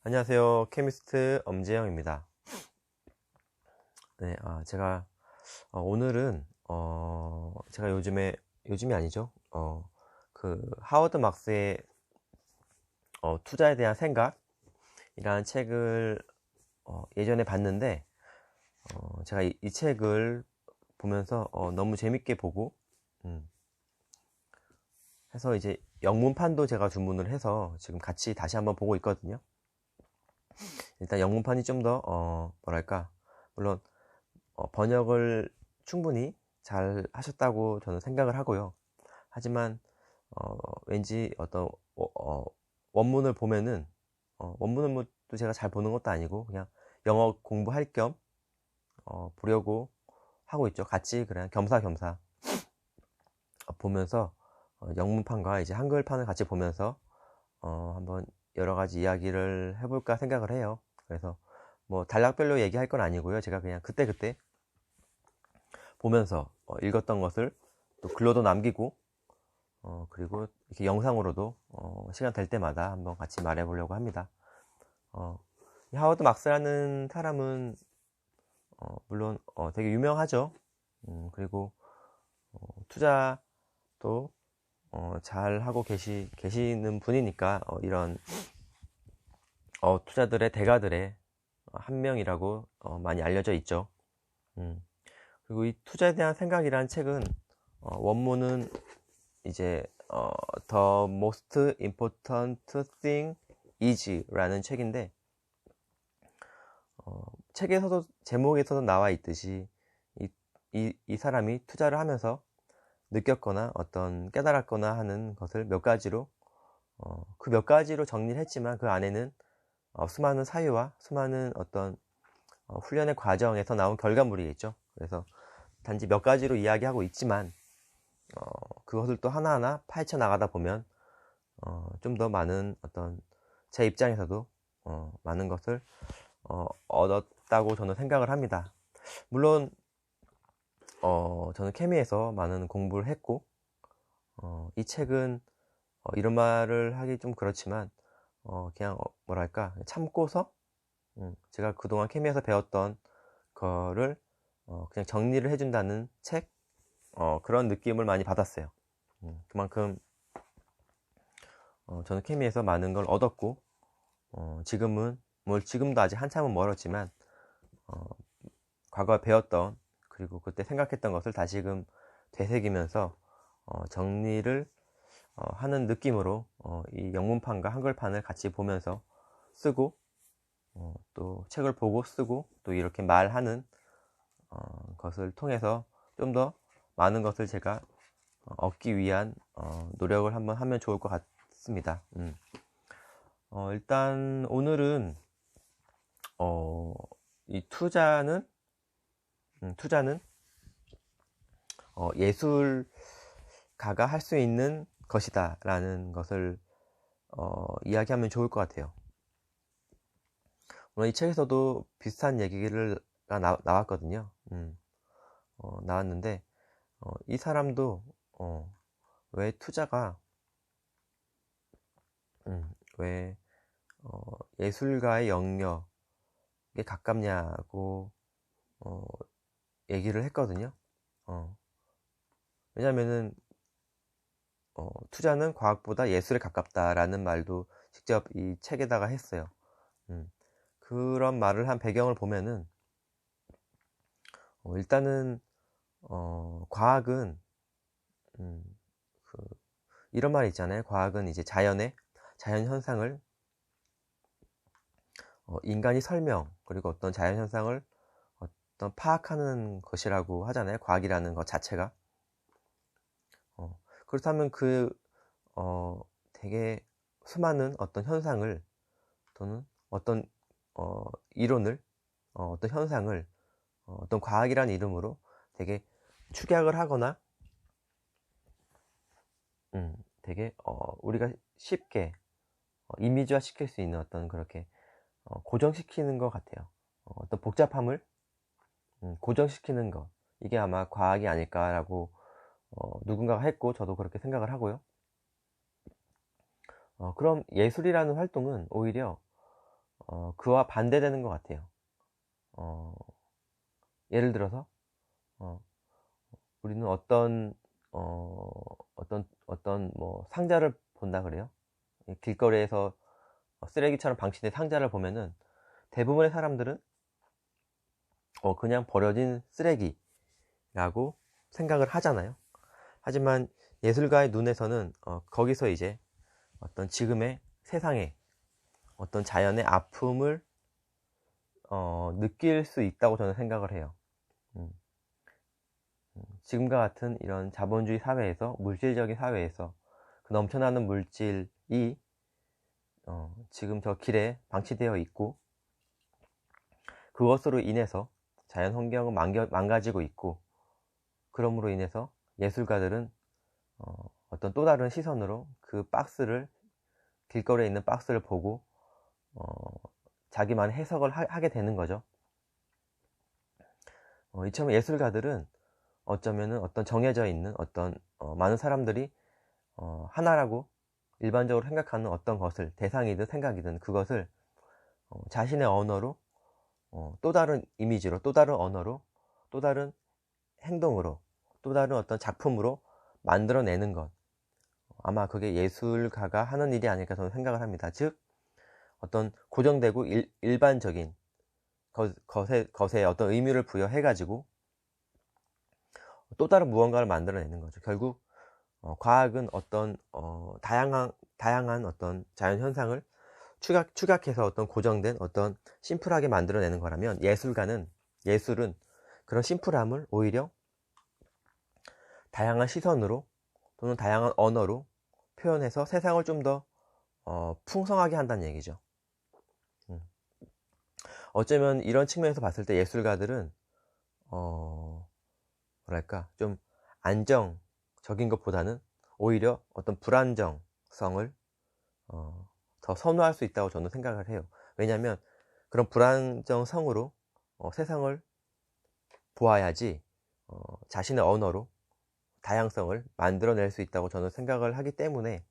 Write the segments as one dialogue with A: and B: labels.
A: 안녕하세요. 케미스트 엄지영입니다. 네, 제가 오늘은 제가 요즘이 아니죠. 그 하워드 막스의 투자에 대한 생각이라는 책을 예전에 봤는데 제가 이 책을 보면서 너무 재밌게 보고 해서 이제 영문판도 제가 주문을 해서 지금 같이 다시 한번 보고 있거든요. 일단 영문판이 좀 더 뭐랄까, 물론 번역을 충분히 잘 하셨다고 저는 생각을 하고요. 하지만 왠지 어떤 원문을 보면은 원문을 뭐 또 제가 잘 보는 것도 아니고 그냥 영어 공부할 겸 보려고 하고 있죠. 같이 그냥 겸사겸사 보면서 영문판과 이제 한글판을 같이 보면서 한번 여러 가지 이야기를 해볼까 생각을 해요. 그래서 뭐 단락별로 얘기할 건 아니고요. 제가 그냥 그때그때 보면서 읽었던 것을 또 글로도 남기고 그리고 이렇게 영상으로도 시간 될 때마다 한번 같이 말해 보려고 합니다. 이 하워드 막스라는 사람은 물론 되게 유명하죠. 그리고 투자도 잘 하고 계시는 분이니까 이런 투자들의 대가들의 한 명이라고 많이 알려져 있죠. 그리고 이 투자에 대한 생각이라는 책은 원문은 이제 The Most Important Thing Is 라는 책인데 책에서도 제목에서도 나와 있듯이 이 사람이 투자를 하면서 느꼈거나 어떤 깨달았거나 하는 것을 몇 가지로 그 몇 가지로 정리를 했지만 그 안에는 수많은 사유와 수많은 어떤 훈련의 과정에서 나온 결과물이겠죠. 그래서 단지 몇 가지로 이야기하고 있지만 그것을 또 하나하나 파헤쳐 나가다 보면 좀 더 많은 어떤 제 입장에서도 많은 것을 얻었다고 저는 생각을 합니다. 물론 저는 케미에서 많은 공부를 했고 이 책은 이런 말을 하기 좀 그렇지만 그냥 뭐랄까 참고서 제가 그동안 케미에서 배웠던 거를 그냥 정리를 해준다는 책 그런 느낌을 많이 받았어요. 그만큼 저는 케미에서 많은 걸 얻었고 지금도 아직 한참은 멀었지만 과거에 배웠던 그리고 그때 생각했던 것을 다시금 되새기면서 정리를 하는 느낌으로 이 영문판과 한글판을 같이 보면서 쓰고 또 책을 보고 쓰고 또 이렇게 말하는 것을 통해서 좀 더 많은 것을 제가 얻기 위한 노력을 한번 하면 좋을 것 같습니다. 일단 오늘은 이 투자는 예술가가 할 수 있는 것이다 라는 것을 이야기하면 좋을 것 같아요. 물론 이 책에서도 비슷한 얘기가 나왔거든요. 나왔는데 이 사람도 왜 투자가 왜 예술가의 영역에 가깝냐고 얘기를 했거든요. 왜냐면은 투자는 과학보다 예술에 가깝다라는 말도 직접 이 책에다가 했어요. 그런 말을 한 배경을 보면은 일단은 과학은 이런 말이 있잖아요. 과학은 이제 자연 현상을 인간이 설명 그리고 어떤 자연 현상을 어떤 파악하는 것이라고 하잖아요. 과학이라는 것 자체가. 그렇다면 되게 수많은 어떤 현상을 또는 어떤 이론을 어떤 현상을 어떤 과학이라는 이름으로 되게 축약을 하거나 되게 우리가 쉽게 이미지화 시킬 수 있는 어떤 그렇게 고정시키는 것 같아요. 어떤 복잡함을 고정시키는 것 이게 아마 과학이 아닐까라고 누군가가 했고 저도 그렇게 생각을 하고요. 그럼 예술이라는 활동은 오히려 그와 반대되는 것 같아요. 예를 들어서 우리는 어떤 뭐 상자를 본다 그래요. 길거리에서 쓰레기처럼 방치된 상자를 보면은 대부분의 사람들은 그냥 버려진 쓰레기라고 생각을 하잖아요. 하지만 예술가의 눈에서는 거기서 이제 어떤 지금의 세상에 어떤 자연의 아픔을 느낄 수 있다고 저는 생각을 해요. 지금과 같은 이런 자본주의 사회에서, 물질적인 사회에서 그 넘쳐나는 물질이 지금 저 길에 방치되어 있고, 그것으로 인해서 자연 환경은 망가지고 있고, 그러므로 인해서 예술가들은 어떤 또 다른 시선으로 그 박스를, 길거리에 있는 박스를 보고 자기만의 해석을 하게 되는 거죠. 이처럼 예술가들은 어쩌면은 어떤 정해져 있는 어떤 많은 사람들이 하나라고 일반적으로 생각하는 어떤 것을, 대상이든 생각이든 그것을 자신의 언어로, 또 다른 이미지로, 또 다른 언어로, 또 다른 행동으로, 또 다른 어떤 작품으로 만들어내는 것, 아마 그게 예술가가 하는 일이 아닐까 저는 생각을 합니다. 즉 어떤 고정되고 일반적인 것에 어떤 의미를 부여해가지고 또 다른 무언가를 만들어내는 거죠. 결국 과학은 어떤 다양한 어떤 자연 현상을 추각해서 어떤 고정된 어떤 심플하게 만들어내는 거라면, 예술은 그런 심플함을 오히려 다양한 시선으로 또는 다양한 언어로 표현해서 세상을 좀 더 풍성하게 한다는 얘기죠. 어쩌면 이런 측면에서 봤을 때 예술가들은 뭐랄까 좀 안정적인 것보다는 오히려 어떤 불안정성을 더 선호할 수 있다고 저는 생각을 해요. 왜냐하면 그런 불안정성으로 세상을 보아야지 자신의 언어로 다양성을 만들어낼 수 있다고 저는 생각을 하기 때문에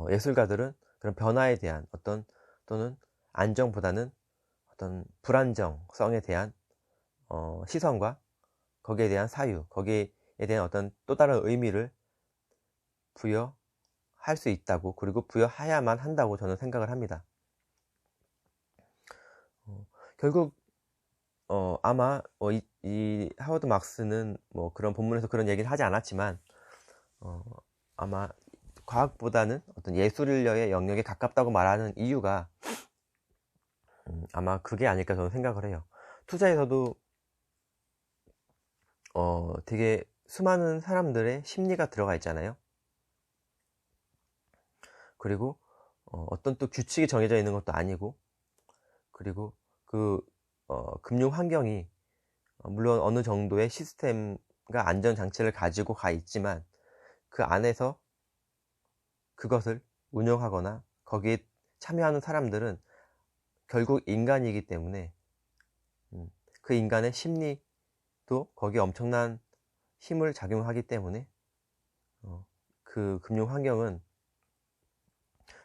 A: 예술가들은 그런 변화에 대한 또는 안정보다는 어떤 불안정성에 대한 시선과 거기에 대한 사유, 거기에 대한 어떤 또 다른 의미를 부여할 수 있다고, 그리고 부여해야만 한다고 저는 생각을 합니다. 결국 아마 이 하워드 막스는 뭐 그런 본문에서 그런 얘기를 하지 않았지만 아마 과학보다는 어떤 예술의 영역에 가깝다고 말하는 이유가 아마 그게 아닐까 저는 생각을 해요. 투자에서도 되게 수많은 사람들의 심리가 들어가 있잖아요. 그리고 어떤 또 규칙이 정해져 있는 것도 아니고, 그리고 그 금융 환경이 물론 어느 정도의 시스템과 안전장치를 가지고 가 있지만 그 안에서 그것을 운영하거나 거기에 참여하는 사람들은 결국 인간이기 때문에 그 인간의 심리도 거기에 엄청난 힘을 작용하기 때문에 그 금융 환경은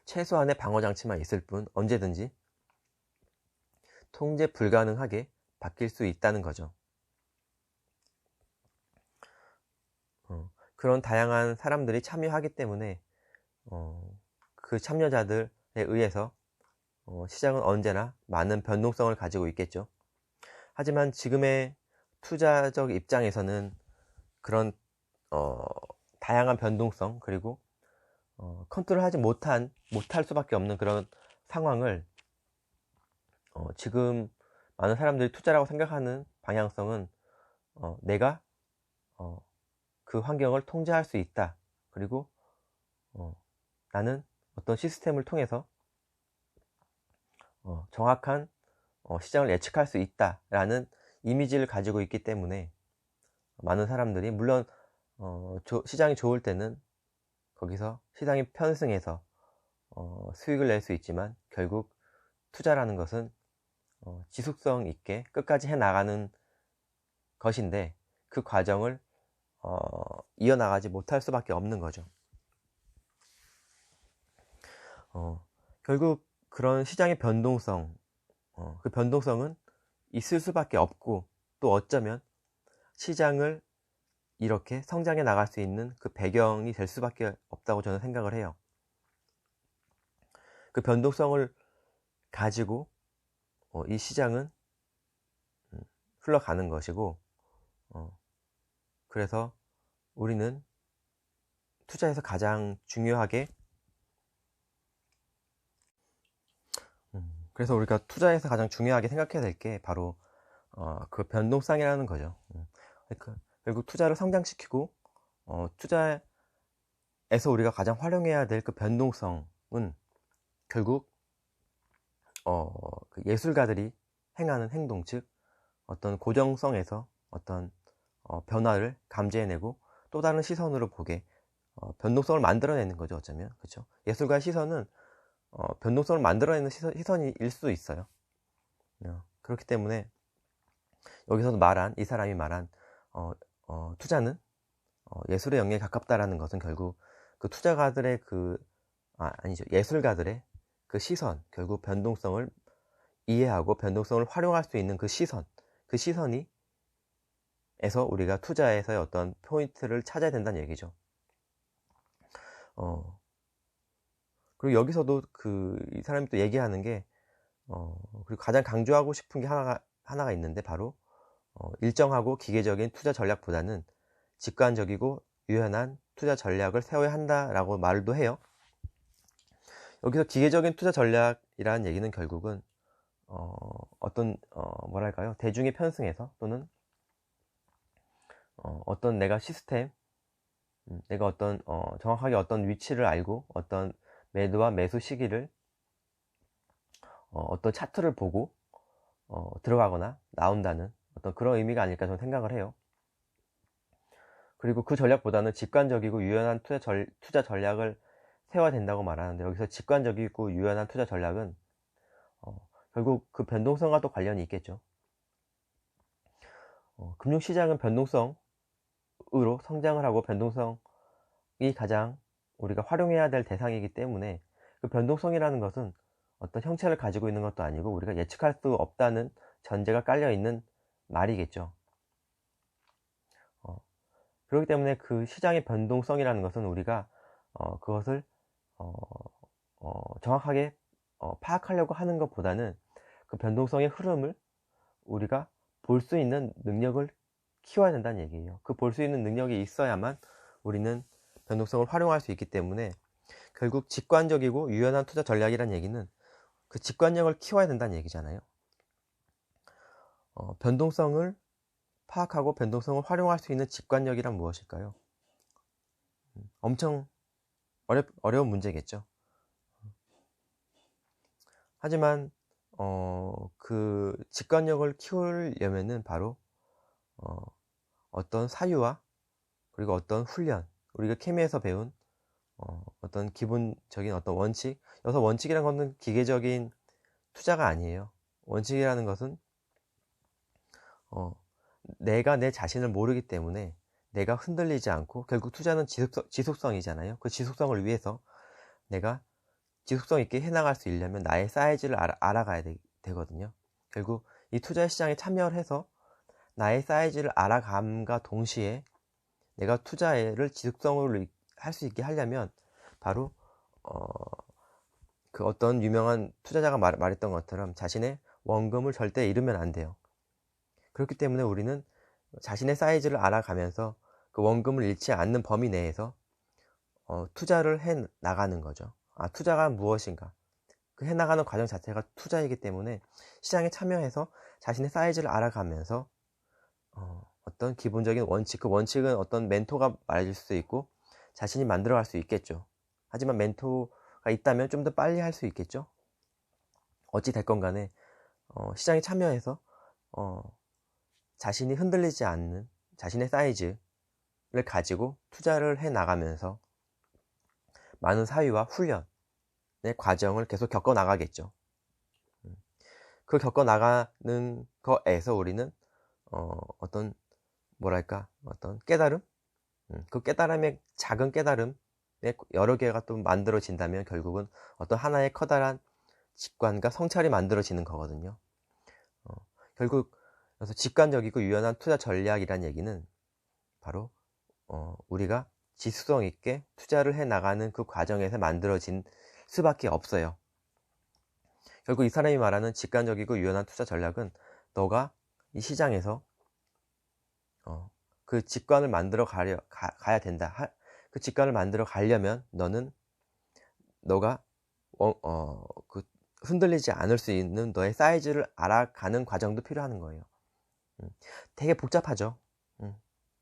A: 최소한의 방어장치만 있을 뿐 언제든지 통제 불가능하게 바뀔 수 있다는 거죠. 그런 다양한 사람들이 참여하기 때문에 그 참여자들에 의해서 시장은 언제나 많은 변동성을 가지고 있겠죠. 하지만 지금의 투자적 입장에서는 그런 다양한 변동성, 그리고 컨트롤하지 못할 수밖에 없는 그런 상황을 지금 많은 사람들이 투자라고 생각하는 방향성은 내가 그 환경을 통제할 수 있다. 그리고 나는 어떤 시스템을 통해서 정확한 시장을 예측할 수 있다라는 이미지를 가지고 있기 때문에 많은 사람들이, 물론 시장이 좋을 때는 거기서 시장이 편승해서 수익을 낼 수 있지만 결국 투자라는 것은 지속성 있게 끝까지 해나가는 것인데 그 과정을 이어나가지 못할 수밖에 없는 거죠. 결국 그런 시장의 변동성, 그 변동성은 있을 수밖에 없고, 또 어쩌면 시장을 이렇게 성장해 나갈 수 있는 그 배경이 될 수밖에 없다고 저는 생각을 해요. 그 변동성을 가지고 이 시장은 흘러가는 것이고, 그래서 우리는 투자에서 가장 중요하게 그래서 우리가 투자에서 가장 중요하게 생각해야 될 게 바로 그 변동성이라는 거죠. 그러니까 결국 투자를 성장시키고 투자에서 우리가 가장 활용해야 될 그 변동성은 결국 그 예술가들이 행하는 행동, 즉 어떤 고정성에서 어떤 변화를 감지해내고 또 다른 시선으로 보게 변동성을 만들어내는 거죠. 어쩌면 그렇죠. 예술가의 시선은 변동성을 만들어내는 시선일 수도 있어요. 그렇기 때문에 여기서도 이 사람이 말한 투자는 예술의 영역에 가깝다라는 것은 결국 그 투자가들의 아니죠, 예술가들의 그 시선, 결국 변동성을 이해하고 변동성을 활용할 수 있는 그 시선이 에서 우리가 투자에서의 어떤 포인트를 찾아야 된다는 얘기죠. 그리고 여기서도 이 사람이 또 얘기하는 게 그리고 가장 강조하고 싶은 게 하나가 있는데 바로 일정하고 기계적인 투자 전략보다는 직관적이고 유연한 투자 전략을 세워야 한다라고 말도 해요. 여기서 기계적인 투자 전략이라는 얘기는 결국은 어떤 뭐랄까요, 대중의 편승에서 또는 어떤 내가 시스템, 내가 어떤 정확하게 어떤 위치를 알고 어떤 매도와 매수 시기를 어떤 차트를 보고 들어가거나 나온다는 어떤 그런 의미가 아닐까 저는 생각을 해요. 그리고 그 전략보다는 직관적이고 유연한 투자 전략을 세워야 된다고 말하는데, 여기서 직관적이고 유연한 투자 전략은 결국 그 변동성과도 관련이 있겠죠. 금융시장은 변동성으로 성장을 하고 변동성이 가장 우리가 활용해야 될 대상이기 때문에 그 변동성이라는 것은 어떤 형체를 가지고 있는 것도 아니고 우리가 예측할 수 없다는 전제가 깔려 있는 말이겠죠. 그렇기 때문에 그 시장의 변동성이라는 것은 우리가 그것을 정확하게 파악하려고 하는 것보다는 그 변동성의 흐름을 우리가 볼 수 있는 능력을 키워야 된다는 얘기예요. 그 볼 수 있는 능력이 있어야만 우리는 변동성을 활용할 수 있기 때문에 결국 직관적이고 유연한 투자 전략이라는 얘기는 그 직관력을 키워야 된다는 얘기잖아요. 변동성을 파악하고 변동성을 활용할 수 있는 직관력이란 무엇일까요? 엄청 어려운 문제겠죠. 하지만 그 직관력을 키우려면은 바로 어떤 사유와 그리고 어떤 훈련, 우리가 케미에서 배운 어떤 기본적인 어떤 원칙, 여기서 원칙이라는 것은 기계적인 투자가 아니에요. 원칙이라는 것은 내가 내 자신을 모르기 때문에 내가 흔들리지 않고, 결국 투자는 지속성이잖아요. 그 지속성을 위해서 내가 지속성 있게 해나갈 수 있려면 나의 사이즈를 알아가야 되거든요. 결국 이 투자 시장에 참여를 해서 나의 사이즈를 알아감과 동시에 내가 투자를 지속성으로 할 수 있게 하려면 바로 그 어떤 유명한 투자자가 말했던 것처럼 자신의 원금을 절대 잃으면 안 돼요. 그렇기 때문에 우리는 자신의 사이즈를 알아가면서 그 원금을 잃지 않는 범위 내에서 투자를 해 나가는 거죠. 투자가 무엇인가, 그 해나가는 과정 자체가 투자이기 때문에 시장에 참여해서 자신의 사이즈를 알아가면서 어떤 기본적인 원칙, 그 원칙은 어떤 멘토가 말해줄 수 있고 자신이 만들어갈 수 있겠죠. 하지만 멘토가 있다면 좀 더 빨리 할 수 있겠죠. 어찌 됐건 간에 시장에 참여해서 자신이 흔들리지 않는 자신의 사이즈를 가지고 투자를 해 나가면서 많은 사유와 훈련의 과정을 계속 겪어 나가겠죠. 그 겪어 나가는 거에서 우리는 어떤 어떤 깨달음, 그 깨달음의 작은 깨달음의 여러 개가 또 만들어진다면 결국은 어떤 하나의 커다란 직관과 성찰이 만들어지는 거거든요. 결국 그래서 직관적이고 유연한 투자 전략이란 얘기는 바로 우리가 지수성 있게 투자를 해 나가는 그 과정에서 만들어진 수밖에 없어요. 결국 이 사람이 말하는 직관적이고 유연한 투자 전략은 너가 이 시장에서 그 직관을 만들어 가야 된다. 그 직관을 만들어 가려면 너가 그 흔들리지 않을 수 있는 너의 사이즈를 알아가는 과정도 필요한 거예요. 되게 복잡하죠.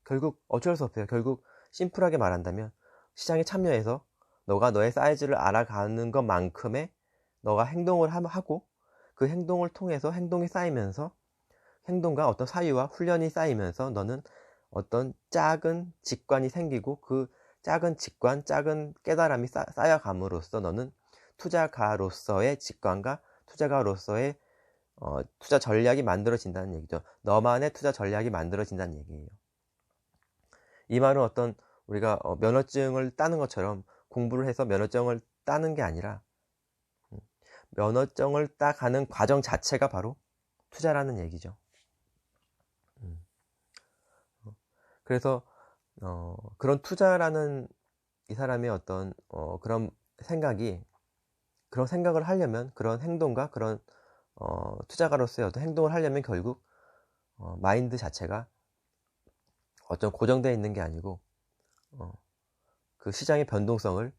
A: 결국 어쩔 수 없어요. 결국 심플하게 말한다면 시장에 참여해서 너가 너의 사이즈를 알아가는 것만큼의 너가 행동을 하고 그 행동을 통해서 행동이 쌓이면서 행동과 어떤 사유와 훈련이 쌓이면서 너는 어떤 작은 직관이 생기고 그 작은 직관, 작은 깨달음이 쌓여감으로써 너는 투자가로서의 직관과 투자가로서의 투자 전략이 만들어진다는 얘기죠. 너만의 투자 전략이 만들어진다는 얘기예요. 이 말은 어떤 우리가 면허증을 따는 것처럼 공부를 해서 면허증을 따는 게 아니라 면허증을 따가는 과정 자체가 바로 투자라는 얘기죠. 그래서 그런 투자라는 이 사람의 어떤 그런 생각을 하려면 그런 행동과 그런 투자가로서의 어떤 행동을 하려면 결국 마인드 자체가 어떤 고정되어 있는 게 아니고 그 시장의 변동성을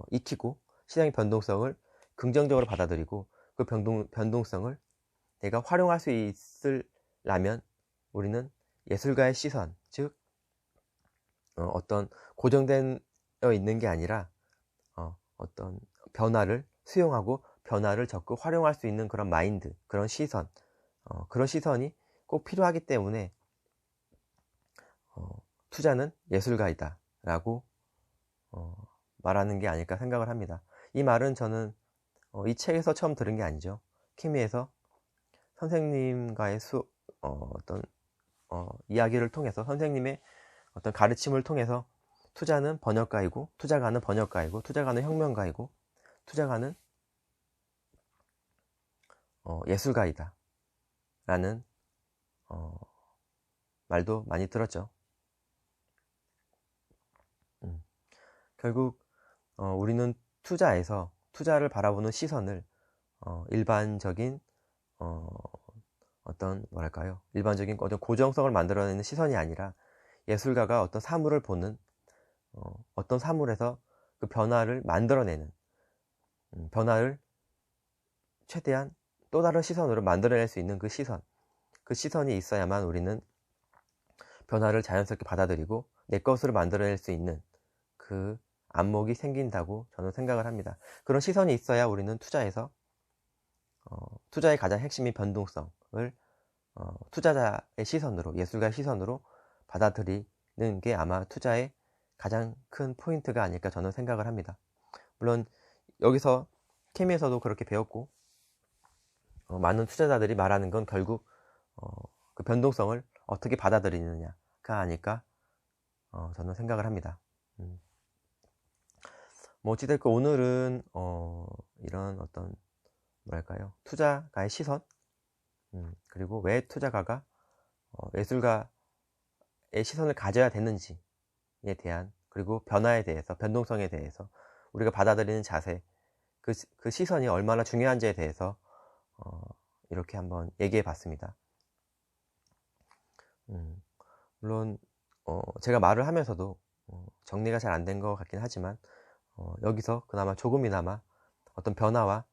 A: 익히고 시장의 변동성을 긍정적으로 받아들이고 그 변동성을 내가 활용할 수 있으려면 우리는 예술가의 시선, 즉 어떤 고정되어 있는 게 아니라 어떤 변화를 수용하고 변화를 적극 활용할 수 있는 그런 마인드, 그런 시선, 그런 시선이 꼭 필요하기 때문에 투자는 예술가이다 라고 말하는 게 아닐까 생각을 합니다. 이 말은 저는 이 책에서 처음 들은 게 아니죠. 케미에서 선생님과의 어떤 이야기를 통해서 선생님의 어떤 가르침을 통해서 투자는 번역가이고 투자가는 번역가이고 투자가는 혁명가이고 투자가는 예술가이다 라는 말도 많이 들었죠. 결국 우리는 투자에서 투자를 바라보는 시선을 일반적인 어떤 뭐랄까요, 일반적인 어떤 고정성을 만들어내는 시선이 아니라 예술가가 어떤 사물을 보는 어떤 사물에서 그 변화를 만들어내는 변화를 최대한 또 다른 시선으로 만들어낼 수 있는 그 시선이 있어야만 우리는 변화를 자연스럽게 받아들이고 내 것으로 만들어낼 수 있는 그 안목이 생긴다고 저는 생각을 합니다. 그런 시선이 있어야 우리는 투자에서 투자의 가장 핵심인 변동성을 투자자의 시선으로, 예술가의 시선으로 받아들이는 게 아마 투자의 가장 큰 포인트가 아닐까 저는 생각을 합니다. 물론 여기서 케미에서도 그렇게 배웠고 많은 투자자들이 말하는 건 결국 그 변동성을 어떻게 받아들이느냐가 아닐까 저는 생각을 합니다. 뭐 어찌됐건 오늘은 이런 어떤 뭐랄까요, 투자가의 시선, 그리고 왜 투자가가 예술가의 시선을 가져야 되는지에 대한, 그리고 변화에 대해서, 변동성에 대해서 우리가 받아들이는 자세, 그 시선이 얼마나 중요한지에 대해서 이렇게 한번 얘기해 봤습니다. 물론 제가 말을 하면서도 정리가 잘 안 된 것 같긴 하지만 여기서 그나마 조금이나마 어떤 변화와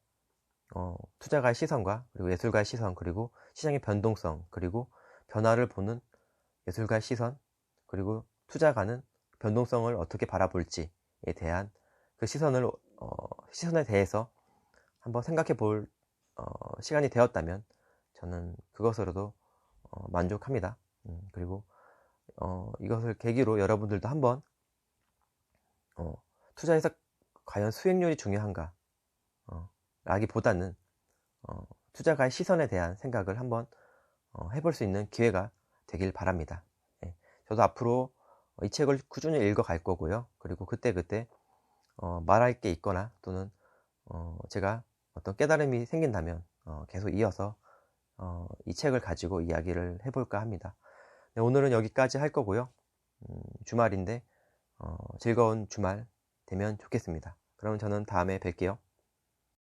A: 투자가의 시선과 그리고 예술가의 시선, 그리고 시장의 변동성, 그리고 변화를 보는 예술가의 시선, 그리고 투자가는 변동성을 어떻게 바라볼지에 대한 그 시선에 대해서 한번 생각해 볼 시간이 되었다면 저는 그것으로도 만족합니다. 그리고 이것을 계기로 여러분들도 한번 투자에서 과연 수익률이 중요한가 라기보다는 투자가의 시선에 대한 생각을 한번 해볼 수 있는 기회가 되길 바랍니다. 예, 저도 앞으로 이 책을 꾸준히 읽어 갈 거고요. 그리고 그때그때 말할 게 있거나 또는 제가 어떤 깨달음이 생긴다면 계속 이어서 이 책을 가지고 이야기를 해볼까 합니다. 네, 오늘은 여기까지 할 거고요. 주말인데 즐거운 주말 되면 좋겠습니다. 그럼 저는 다음에 뵐게요.